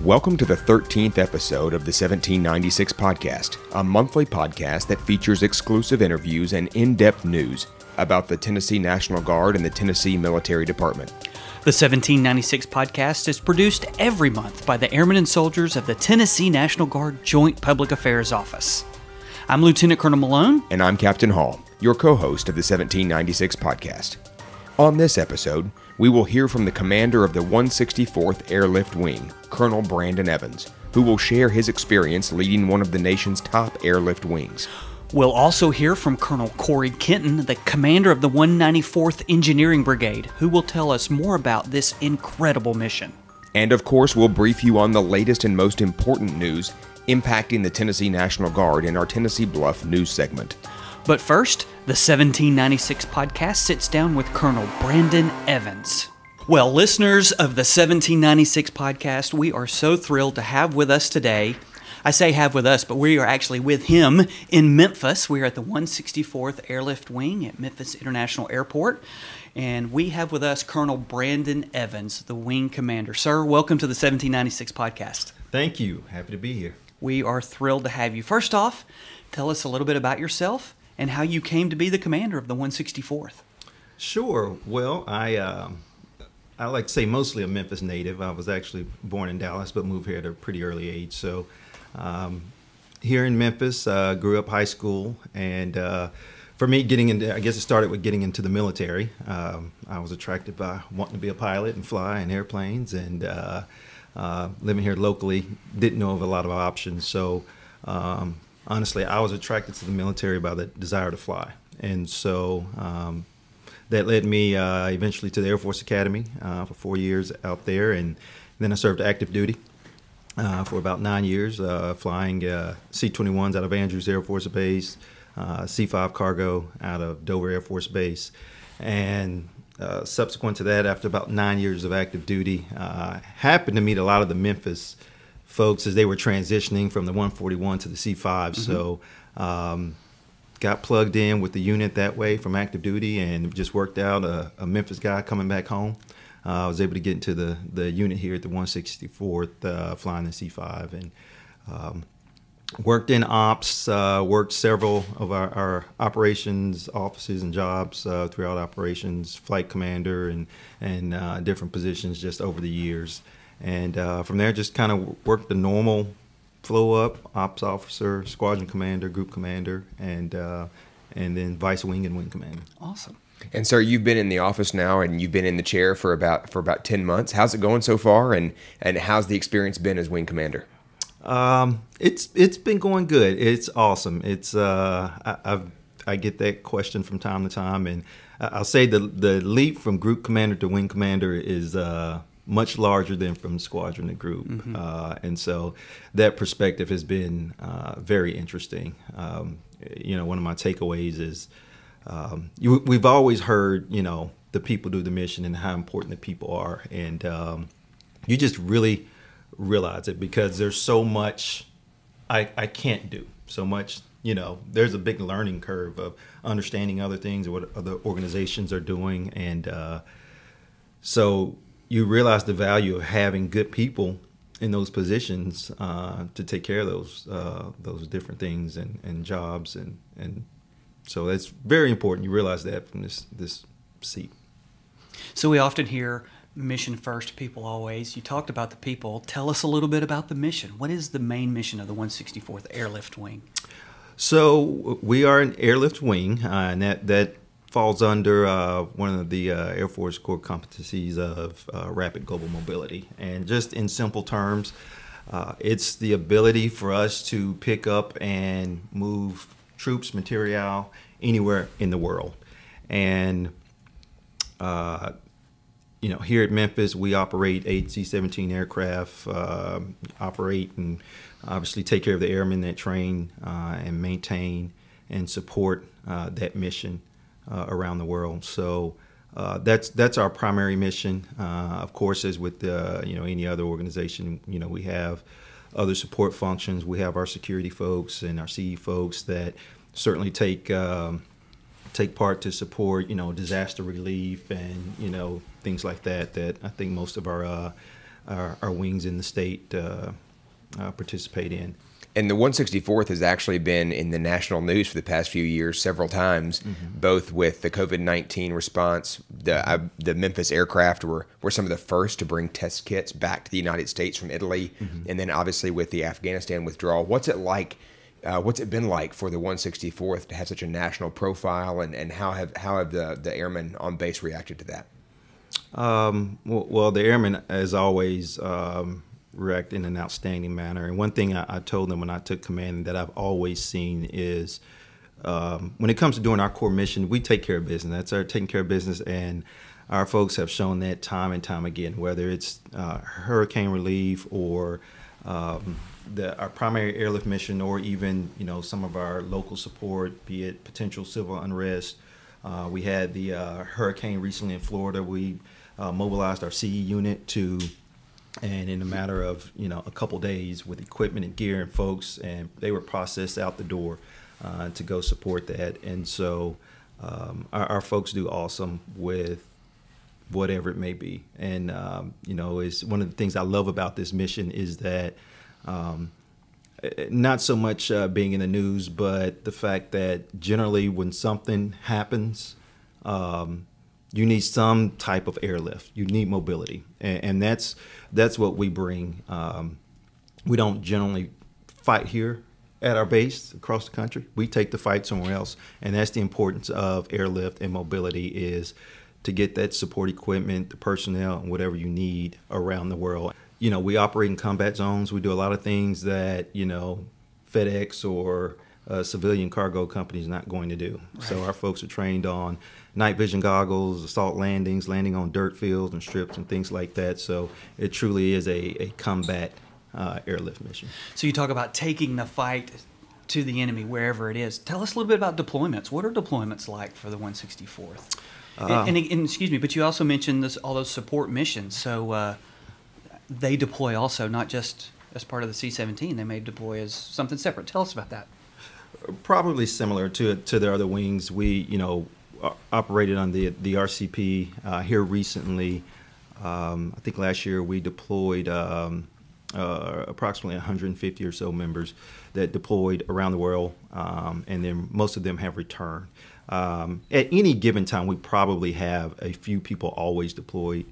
Welcome to the 13th episode of the 1796 podcast, a monthly podcast that features exclusive interviews and in-depth news about the Tennessee National Guard and the Tennessee Military Department. The 1796 podcast is produced every month by the Airmen and Soldiers of the Tennessee National Guard Joint Public Affairs Office. I'm Lieutenant Colonel Malone. And I'm Captain Hall, your co-host of the 1796 podcast. On this episode, we will hear from the commander of the 164th Airlift Wing, Colonel Brandon Evans, who will share his experience leading one of the nation's top airlift wings. We'll also hear from Colonel Cory Kinton, the commander of the 194th Engineering Brigade, who will tell us more about this incredible mission. And of course, we'll brief you on the latest and most important news impacting the Tennessee National Guard in our Tennessee Bluff news segment. But first, the 1796 podcast sits down with Colonel Brandon Evans. Well, listeners of the 1796 podcast, we are so thrilled to have with us today. I say have with us, but we are actually with him in Memphis. We are at the 164th Airlift Wing at Memphis International Airport. And we have with us Colonel Brandon Evans, the wing commander. Sir, welcome to the 1796 podcast. Thank you. Happy to be here. We are thrilled to have you. First off, tell us a little bit about yourself and how you came to be the commander of the 164th. Sure. Well, I like to say mostly a Memphis native. I was actually born in Dallas, but moved here at a pretty early age. So here in Memphis, grew up high school, and for me, I guess it started with getting into the military. I was attracted by wanting to be a pilot and fly in airplanes, and living here locally, didn't know of a lot of options. So honestly, I was attracted to the military by the desire to fly. And so that led me eventually to the Air Force Academy for 4 years out there. And then I served active duty for about 9 years, flying C-21s out of Andrews Air Force Base, C-5 cargo out of Dover Air Force Base. And subsequent to that, after about 9 years of active duty, happened to meet a lot of the Memphis folks as they were transitioning from the 141 to the C5. So got plugged in with the unit that way from active duty, and it just worked out. A Memphis guy coming back home. I was able to get into the unit here at the 164th, flying the C5, and worked in ops, worked several of our operations offices and jobs throughout operations, flight commander, and different positions just over the years. And from there, just kind of worked the normal flow up: ops officer, squadron commander, group commander, and then vice wing and wing commander. Awesome. And sir, you've been in the office now, and you've been in the chair for about 10 months. How's it going so far, and how's the experience been as wing commander? It's been going good. It's awesome. It's I get that question from time to time, and I'll say the leap from group commander to wing commander is much larger than from squadron to group. And so that perspective has been very interesting. One of my takeaways is we've always heard, the people do the mission and how important the people are. And you just really realize it because there's so much I can't do. So much, there's a big learning curve of understanding other things or what other organizations are doing. And so you realize the value of having good people in those positions to take care of those different things and jobs, and so that's very important. You realize that from this seat. So we often hear mission first, people always. You talked about the people. Tell us a little bit about the mission. What is the main mission of the 164th Airlift Wing? So we are an airlift wing, and that falls under one of the Air Force core competencies of rapid global mobility. And just in simple terms, it's the ability for us to pick up and move troops, material, anywhere in the world. And, here at Memphis, we operate 8 C-17 aircraft, operate and obviously take care of the airmen that train and maintain and support that mission around the world. So that's our primary mission. Of course, as with any other organization, we have other support functions. We have our security folks and our CE folks that certainly take part to support disaster relief and things like that I think most of our our wings in the state participate in. And the 164th has actually been in the national news for the past few years several times, both with the COVID-19 response. The Memphis aircraft were some of the first to bring test kits back to the United States from Italy, and then obviously with the Afghanistan withdrawal. What's it like? What's it been like for the 164th to have such a national profile, and how have the airmen on base reacted to that? Well, the airmen, as always, react in an outstanding manner. And one thing I told them when I took command that I've always seen is when it comes to doing our core mission, we take care of business. That's our taking care of business, and our folks have shown that time and time again, whether it's hurricane relief or our primary airlift mission, or even some of our local support, be it potential civil unrest. We had the hurricane recently in Florida. We mobilized our CE unit and in a matter of a couple days, with equipment and gear and folks, and they were processed out the door to go support that. And so our folks do awesome with whatever it may be. And is one of the things I love about this mission is that not so much being in the news, but the fact that generally when something happens, you need some type of airlift. You need mobility, and that's what we bring. We don't generally fight here at our base across the country. We take the fight somewhere else, and that's the importance of airlift and mobility, is to get that support equipment, the personnel, and whatever you need around the world. We operate in combat zones. We do a lot of things that FedEx or a civilian cargo company is not going to do. Right. So our folks are trained on night vision goggles, assault landings, landing on dirt fields and strips and things like that. So it truly is a combat airlift mission. So you talk about taking the fight to the enemy wherever it is. Tell us a little bit about deployments. What are deployments like for the 164th? And excuse me, but you also mentioned all those support missions. So they deploy also, not just as part of the C-17. They may deploy as something separate. Tell us about that. Probably similar to their other wings. We, operated on the RCP here recently. I think last year we deployed approximately 150 or so members that deployed around the world, and then most of them have returned. At any given time, we probably have a few people always deployed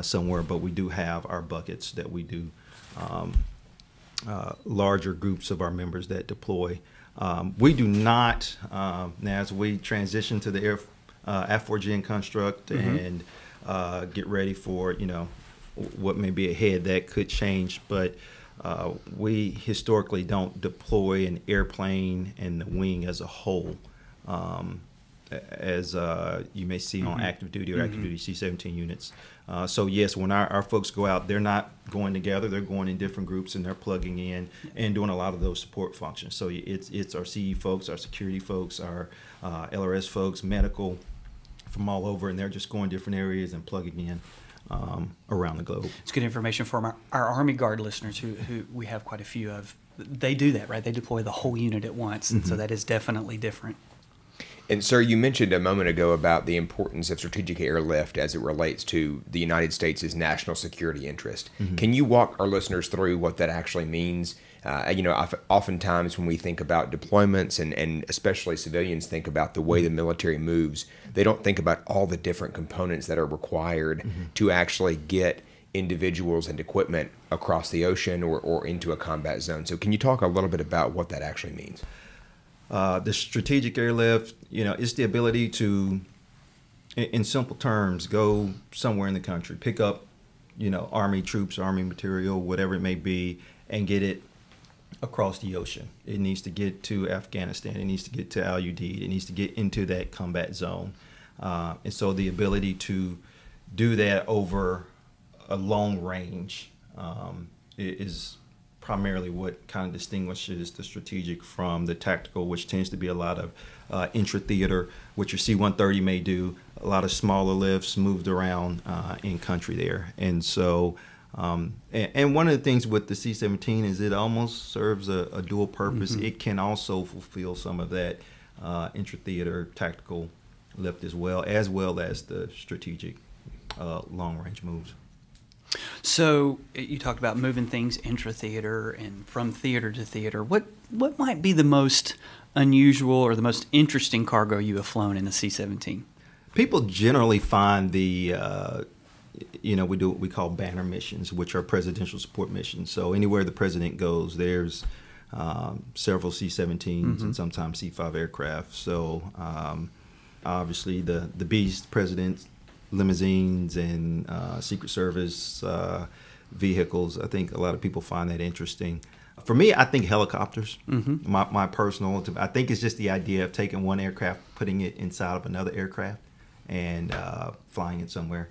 somewhere, but we do have our buckets that we do larger groups of our members that deploy. We do not, now as we transition to the F4Gen construct and get ready for, what may be ahead, that could change, but we historically don't deploy an airplane and the wing as a whole, as you may see on active duty or active duty C-17 units. So yes, when our folks go out, they're not going together, they're going in different groups, and they're plugging in and doing a lot of those support functions. So it's our CE folks, our security folks, our LRS folks, medical from all over, and they're just going different areas and plugging in around the globe. It's good information for our Army Guard listeners, who we have quite a few of. They do that, right? They deploy the whole unit at once, and so that is definitely different. And sir, you mentioned a moment ago about the importance of strategic airlift as it relates to the United States' national security interest. Can you walk our listeners through what that actually means? Oftentimes when we think about deployments, and especially civilians think about the way the military moves, they don't think about all the different components that are required to actually get individuals and equipment across the ocean or into a combat zone. So can you talk a little bit about what that actually means? The strategic airlift, is the ability to, in simple terms, go somewhere in the country, pick up, Army troops, Army material, whatever it may be, and get it across the ocean. It needs to get to Afghanistan. It needs to get to Al-Udeid. It needs to get into that combat zone. And so the ability to do that over a long range is primarily what kind of distinguishes the strategic from the tactical, which tends to be a lot of intra-theater, which your C-130 may do, a lot of smaller lifts moved around in country there. And so, and one of the things with the C-17 is it almost serves a dual purpose. It can also fulfill some of that intra-theater tactical lift as well as the strategic long-range moves. So you talked about moving things intra-theater and from theater to theater. What might be the most unusual or the most interesting cargo you have flown in the C-17? People generally find we do what we call banner missions, which are presidential support missions. So anywhere the president goes, there's several C-17s and sometimes C-5 aircraft. So obviously the Beast President's limousines and Secret Service vehicles, I think a lot of people find that interesting. For me, I think helicopters, my personal, I think it's just the idea of taking one aircraft, putting it inside of another aircraft, and flying it somewhere.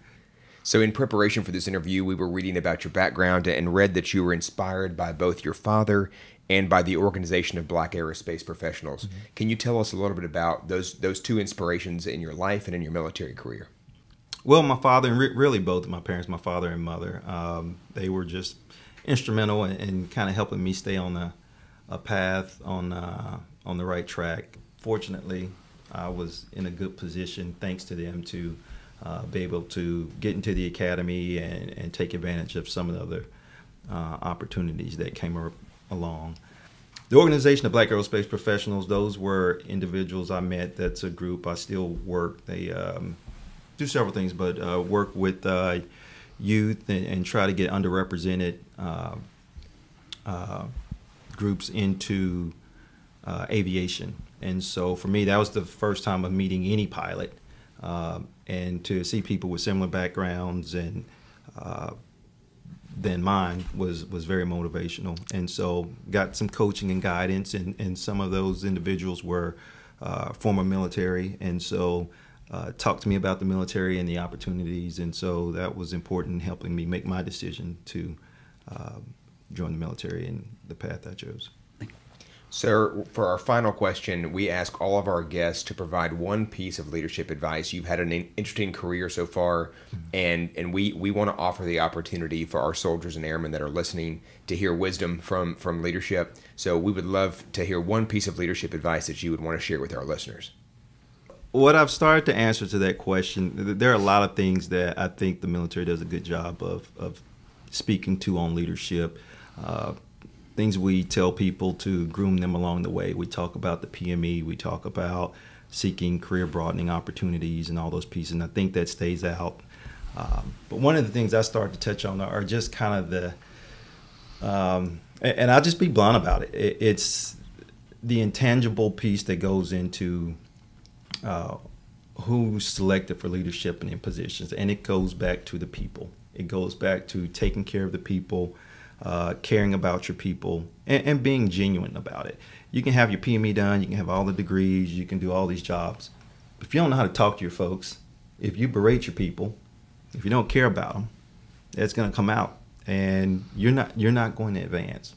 So in preparation for this interview, we were reading about your background and read that you were inspired by both your father and by the Organization of Black Aerospace Professionals. Can you tell us a little bit about those two inspirations in your life and in your military career? Well, my father, and really both of my parents, my father and mother, they were just instrumental in kind of helping me stay on a path, on the right track. Fortunately, I was in a good position, thanks to them, to be able to get into the academy and take advantage of some of the other opportunities that came along. The Organization of Black Aerospace Professionals, those were individuals I met. That's a group I still work. They do several things, but work with youth and try to get underrepresented groups into aviation. And so for me, that was the first time of meeting any pilot, and to see people with similar backgrounds and than mine was very motivational. And so got some coaching and guidance, and some of those individuals were former military, and so talked to me about the military and the opportunities, and so that was important in helping me make my decision to join the military and the path I chose. Sir, for our final question, we ask all of our guests to provide one piece of leadership advice. You've had an interesting career so far, and we want to offer the opportunity for our soldiers and airmen that are listening to hear wisdom from leadership. So we would love to hear one piece of leadership advice that you would want to share with our listeners. What I've started to answer to that question, there are a lot of things that I think the military does a good job of speaking to on leadership. Things we tell people to groom them along the way. We talk about the PME, we talk about seeking career broadening opportunities and all those pieces, and I think that stays out. But one of the things I started to touch on are just kind of the, and I'll just be blunt about it, it's the intangible piece that goes into who's selected for leadership and in positions, and it goes back to the people. It goes back to taking care of the people, caring about your people, and being genuine about it. You can have your PME done, you can have all the degrees, you can do all these jobs, but if you don't know how to talk to your folks, if you berate your people, if you don't care about them, it's going to come out, and you're not going to advance,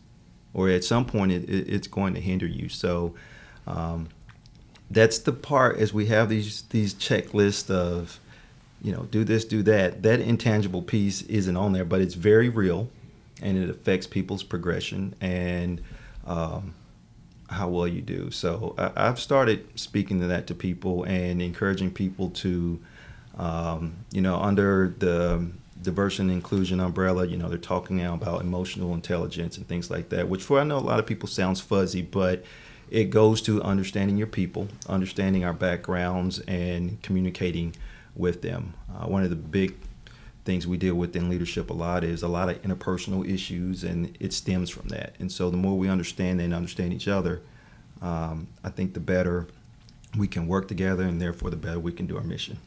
or at some point it's going to hinder you. So that's the part, as we have these checklists of, do this, do that. That intangible piece isn't on there, but it's very real, and it affects people's progression and how well you do. So I've started speaking to that to people and encouraging people to, under the diversity and inclusion umbrella, they're talking now about emotional intelligence and things like that, which I know a lot of people sounds fuzzy, but it goes to understanding your people, understanding our backgrounds, and communicating with them. One of the big things we deal with in leadership a lot is a lot of interpersonal issues, and it stems from that. And so the more we understand and understand each other, I think the better we can work together, and therefore the better we can do our mission.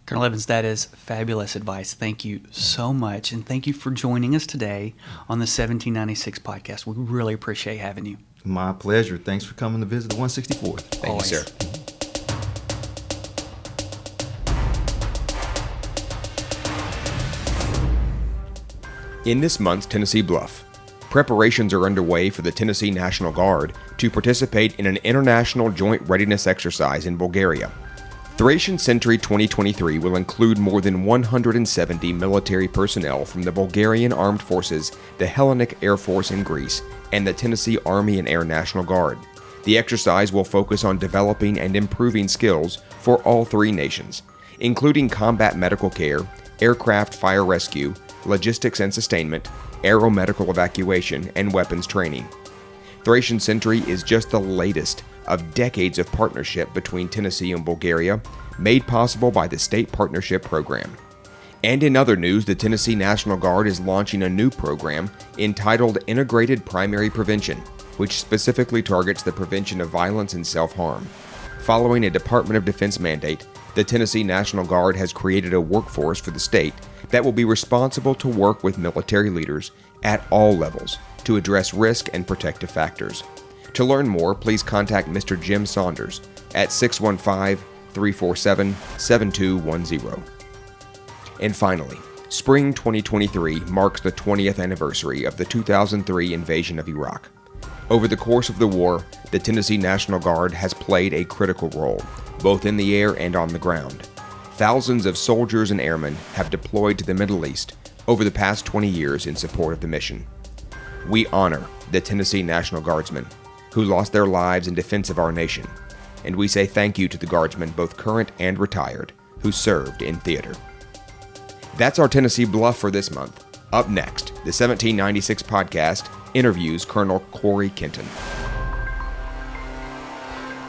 Colonel Evans, that is fabulous advice. Thank you so much, and thank you for joining us today on the 1796 podcast. We really appreciate having you. My pleasure. Thanks for coming to visit the 164th. Thank you, sir. In this month's Tennessee Bluff, preparations are underway for the Tennessee National Guard to participate in an international joint readiness exercise in Bulgaria. Thracian Century 2023 will include more than 170 military personnel from the Bulgarian Armed Forces, the Hellenic Air Force in Greece, and the Tennessee Army and Air National Guard. The exercise will focus on developing and improving skills for all three nations, including combat medical care, aircraft fire rescue, logistics and sustainment, aeromedical evacuation, and weapons training. Thracian Sentry is just the latest of decades of partnership between Tennessee and Bulgaria, made possible by the State Partnership Program. And in other news, the Tennessee National Guard is launching a new program entitled Integrated Primary Prevention, which specifically targets the prevention of violence and self-harm. Following a Department of Defense mandate, the Tennessee National Guard has created a workforce for the state that will be responsible to work with military leaders at all levels to address risk and protective factors. To learn more, please contact Mr. Jim Saunders at 615-347-7210. And finally, spring 2023 marks the 20th anniversary of the 2003 invasion of Iraq. Over the course of the war, the Tennessee National Guard has played a critical role, both in the air and on the ground. Thousands of soldiers and airmen have deployed to the Middle East over the past 20 years in support of the mission. We honor the Tennessee National Guardsmen who lost their lives in defense of our nation, and we say thank you to the Guardsmen, both current and retired, who served in theater. That's our Tennessee Bluff for this month. Up next, the 1796 podcast interviews Colonel Cory Kinton.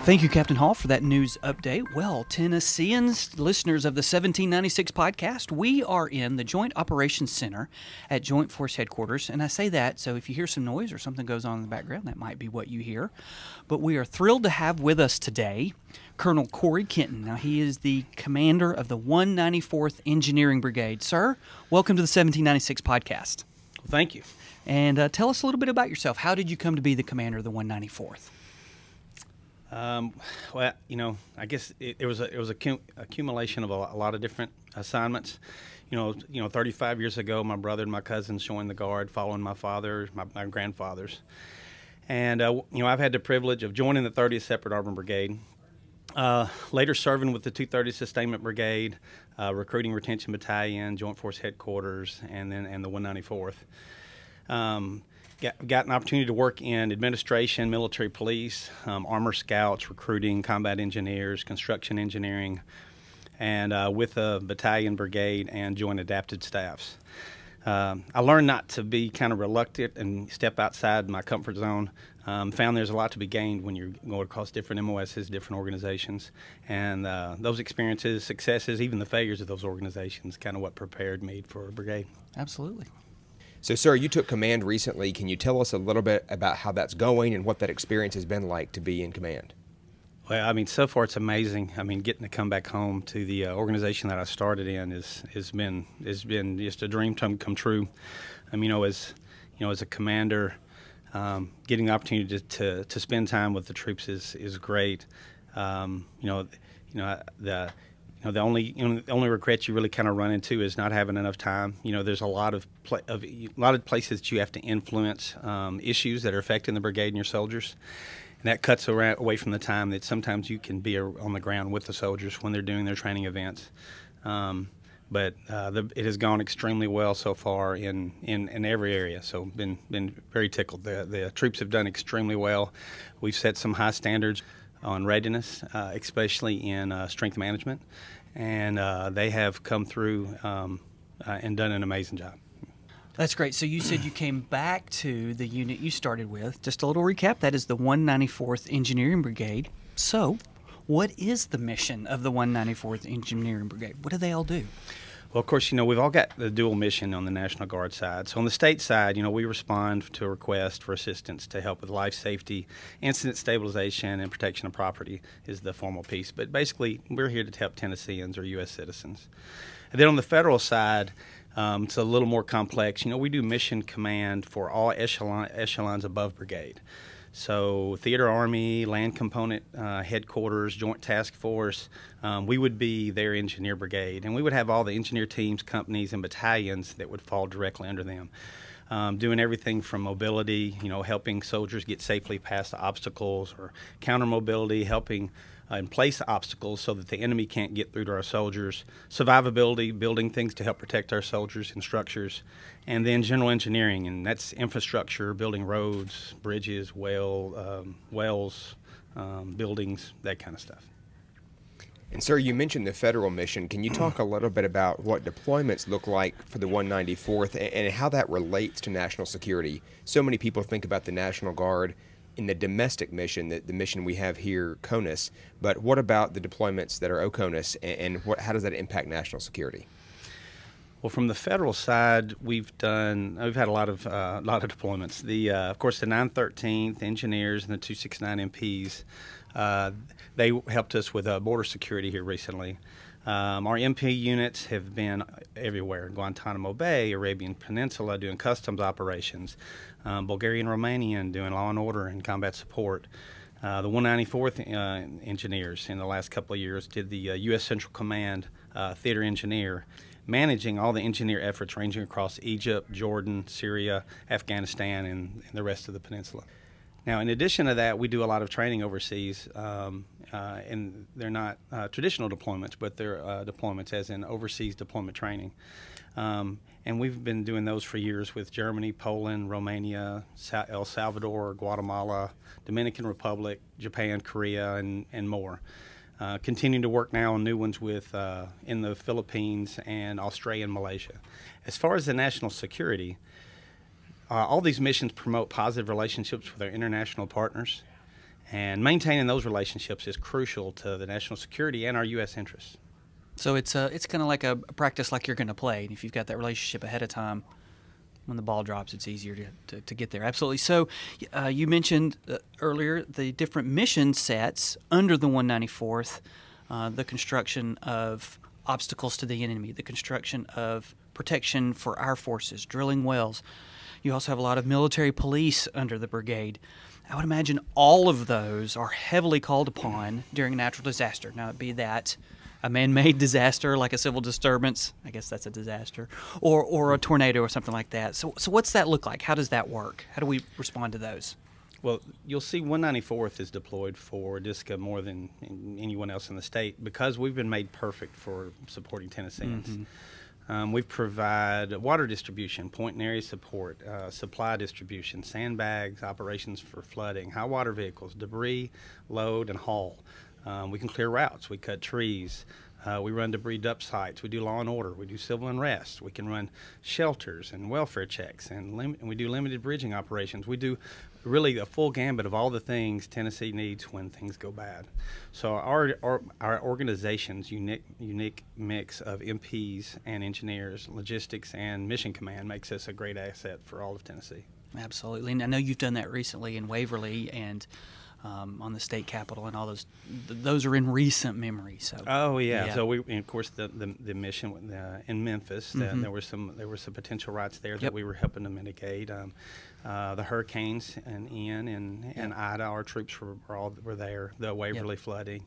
Thank you, Captain Hall, for that news update. Well, Tennesseans, listeners of the 1796 podcast, we are in the Joint Operations Center at Joint Force Headquarters, and I say that, so if you hear some noise or something goes on in the background, that might be what you hear. But we are thrilled to have with us today Colonel Cory Kinton. Now, he is the commander of the 194th Engineering Brigade. Sir, welcome to the 1796 podcast. Well, thank you. And tell us a little bit about yourself. How did you come to be the commander of the 194th? Well, I guess it was a accumulation of a lot of different assignments. 35 years ago, my brother and my cousins joined the Guard, following my father, my grandfathers. And, I've had the privilege of joining the 30th Separate Armored Brigade, later serving with the 230th Sustainment Brigade, Recruiting Retention Battalion, Joint Force Headquarters, and the 194th. Got an opportunity to work in administration, military police, armor scouts, recruiting, combat engineers, construction engineering, and with a battalion, brigade, and joint adapted staffs. I learned not to be kind of reluctant and step outside my comfort zone. Found there's a lot to be gained when you're going across different MOSs, different organizations, and those experiences, successes, even the failures of those organizations, kind of what prepared me for a brigade. Absolutely. So, sir, you took command recently. Can you tell us a little bit about how that's going and what that experience has been like to be in command? Well, so far it's amazing. Getting to come back home to the organization that I started in has been just a dream come true. As a commander, getting the opportunity to spend time with the troops is great. The only regret you really kind of run into is not having enough time. There's a lot of places that you have to influence issues that are affecting the brigade and your soldiers, and that cuts away from the time that sometimes you can be on the ground with the soldiers when they're doing their training events. But it has gone extremely well so far in every area. So been very tickled. The troops have done extremely well. We've set some high standards on readiness, especially in strength management, and they have come through and done an amazing job. That's great. So you said you came back to the unit you started with. Just a little recap, that is the 194th Engineering Brigade. So what is the mission of the 194th Engineering Brigade? What do they all do? Well, of course, we've all got the dual mission on the National Guard side. So on the state side, we respond to a request for assistance to help with life safety, incident stabilization, and protection of property is the formal piece. But basically, we're here to help Tennesseans or U.S. citizens. And then on the federal side, it's a little more complex. We do mission command for all echelons above brigade. So theater army, land component headquarters, joint task force, we would be their engineer brigade. And we would have all the engineer teams, companies, and battalions that would fall directly under them. Doing everything from mobility, helping soldiers get safely past the obstacles, or counter mobility, helping in place obstacles so that the enemy can't get through to our soldiers, survivability, building things to help protect our soldiers and structures, and then general engineering, and that's infrastructure, building roads, bridges, wells, buildings, that kind of stuff. And sir, you mentioned the federal mission. Can you talk a little bit about what deployments look like for the 194th and how that relates to national security? So many people think about the National Guard in the domestic mission, the mission we have here, CONUS, but what about the deployments that are OCONUS, and how does that impact national security? Well, from the federal side, we've had a lot of deployments. Of course, the 913th Engineers and the 269 MPs, they helped us with border security here recently. Our MP units have been everywhere: Guantanamo Bay, Arabian Peninsula, doing customs operations, Bulgarian, Romanian, doing law and order and combat support. The 194th Engineers in the last couple of years did the U.S. Central Command Theater Engineer, managing all the engineer efforts ranging across Egypt, Jordan, Syria, Afghanistan, and the rest of the peninsula. Now, in addition to that, we do a lot of training overseas, and they're not traditional deployments, but they're deployments as in overseas deployment training. And we've been doing those for years with Germany, Poland, Romania, El Salvador, Guatemala, Dominican Republic, Japan, Korea, and more. Continuing to work now on new ones with in the Philippines and Australia and Malaysia. As far as the national security, all these missions promote positive relationships with our international partners, and maintaining those relationships is crucial to the national security and our U.S. interests. So it's kind of like a practice like you're going to play. And if you've got that relationship ahead of time, when the ball drops, it's easier to get there. Absolutely. So you mentioned earlier the different mission sets under the 194th, the construction of obstacles to the enemy, the construction of protection for our forces, drilling wells. You also have a lot of military police under the brigade. I would imagine all of those are heavily called upon during a natural disaster. Now, it be that a man-made disaster like a civil disturbance, I guess that's a disaster, or a tornado or something like that. So what's that look like? How does that work? How do we respond to those? Well, you'll see 194th is deployed for DISCA more than anyone else in the state because we've been made perfect for supporting Tennesseans. Mm-hmm. We provide water distribution, point and area support, supply distribution, sandbags, operations for flooding, high water vehicles, debris, load, and haul. We can clear routes. We cut trees. We run debris dump sites. We do law and order. We do civil unrest. We can run shelters and welfare checks, and we do limited bridging operations. We do really a full gambit of all the things Tennessee needs when things go bad. So our organization's unique mix of MPs and engineers, logistics, and mission command makes us a great asset for all of Tennessee. Absolutely. And I know you've done that recently in Waverly and on the state capitol, and all those are in recent memory. So oh yeah. So we, and of course, the mission in Memphis, mm-hmm. there were some potential riots there that we were helping to mitigate. The hurricanes and Ian and Ida, our troops were there. The Waverly flooding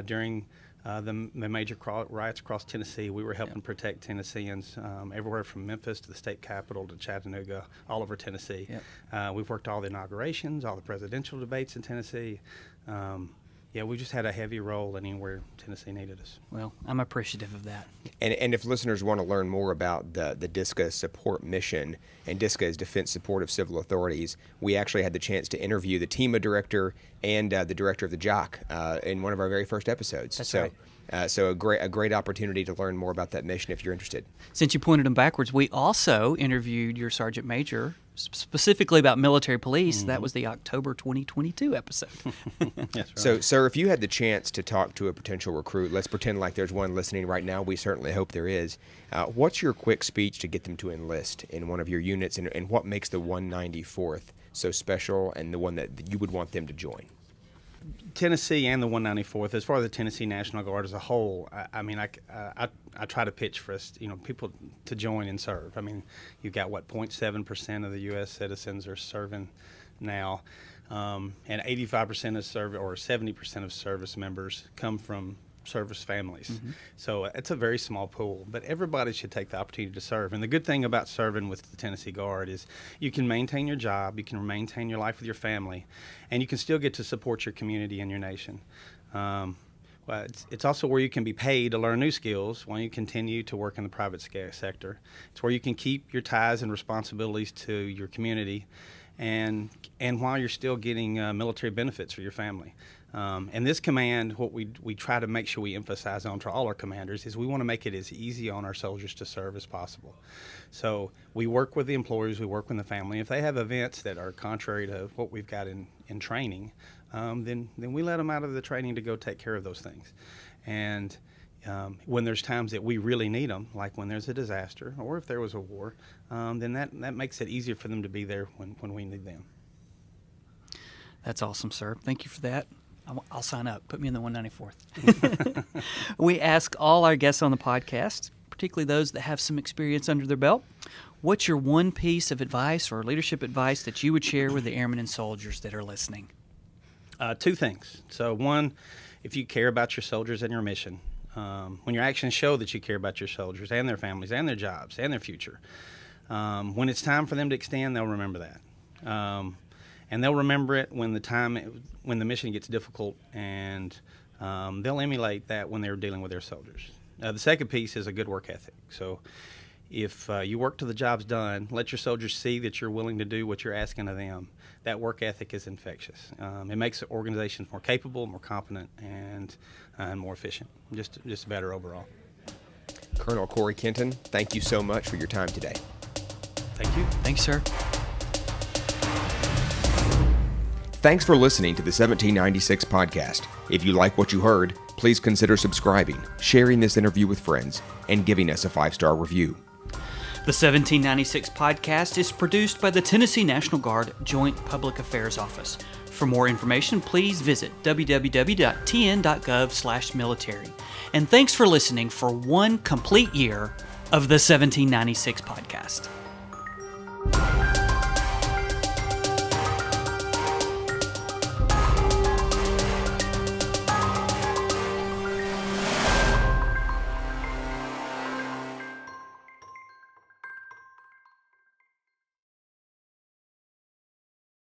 during the major riots across Tennessee. We were helping protect Tennesseans everywhere from Memphis to the state capitol to Chattanooga, all over Tennessee. We've worked all the inaugurations, all the presidential debates in Tennessee. We just had a heavy role anywhere Tennessee needed us. Well, I'm appreciative of that. And if listeners want to learn more about the DISCA support mission, and DISCA is Defense Support of Civil Authorities, we actually had the chance to interview the TEMA director and the director of the JOC in one of our very first episodes. That's right. So a great opportunity to learn more about that mission if you're interested. Since you pointed them backwards, we also interviewed your Sergeant Major specifically about military police. Mm-hmm. That was the October 2022 episode. That's right. So, sir, if you had the chance to talk to a potential recruit, let's pretend like there's one listening right now. We certainly hope there is. What's your quick speech to get them to enlist in one of your units, and what makes the 194th so special and the one that you would want them to join? Tennessee and the 194th, as far as the Tennessee National Guard as a whole, I try to pitch for us, people to join and serve. I mean, you've got 0.7% of the U.S. citizens are serving now, and 85% of 70% of service members come from service families. Mm-hmm. So it's a very small pool, but everybody should take the opportunity to serve. And the good thing about serving with the Tennessee Guard is you can maintain your job, you can maintain your life with your family, and you can still get to support your community and your nation. It's also where you can be paid to learn new skills while you continue to work in the private sector. It's where you can keep your ties and responsibilities to your community and while you're still getting military benefits for your family. And this command, what we try to make sure we emphasize on to all our commanders is we want to make it as easy on our soldiers to serve as possible. So we work with the employees, we work with the family. If they have events that are contrary to what we've got in training, then we let them out of the training to go take care of those things. And when there's times that we really need them, like when there's a disaster or if there was a war, then that makes it easier for them to be there when we need them. That's awesome, sir. Thank you for that. I'll sign up. Put me in the 194th. We ask all our guests on the podcast, particularly those that have some experience under their belt, what's your one piece of advice or leadership advice that you would share with the airmen and soldiers that are listening? Two things. So one, if you care about your soldiers and your mission, when your actions show that you care about your soldiers and their families and their jobs and their future, when it's time for them to extend, they'll remember that. And they'll remember it when the mission gets difficult, and they'll emulate that when they're dealing with their soldiers. The second piece is a good work ethic. So if you work till the job's done, let your soldiers see that you're willing to do what you're asking of them. That work ethic is infectious. It makes the organizations more capable, more competent, and more efficient. Just better overall. Colonel Cory Kinton, thank you so much for your time today. Thank you. Thanks, sir. Thanks for listening to the 1796 podcast. If you like what you heard, please consider subscribing, sharing this interview with friends, and giving us a 5-star review. The 1796 podcast is produced by the Tennessee National Guard Joint Public Affairs Office. For more information, please visit www.tn.gov/military. And thanks for listening for one complete year of the 1796 podcast.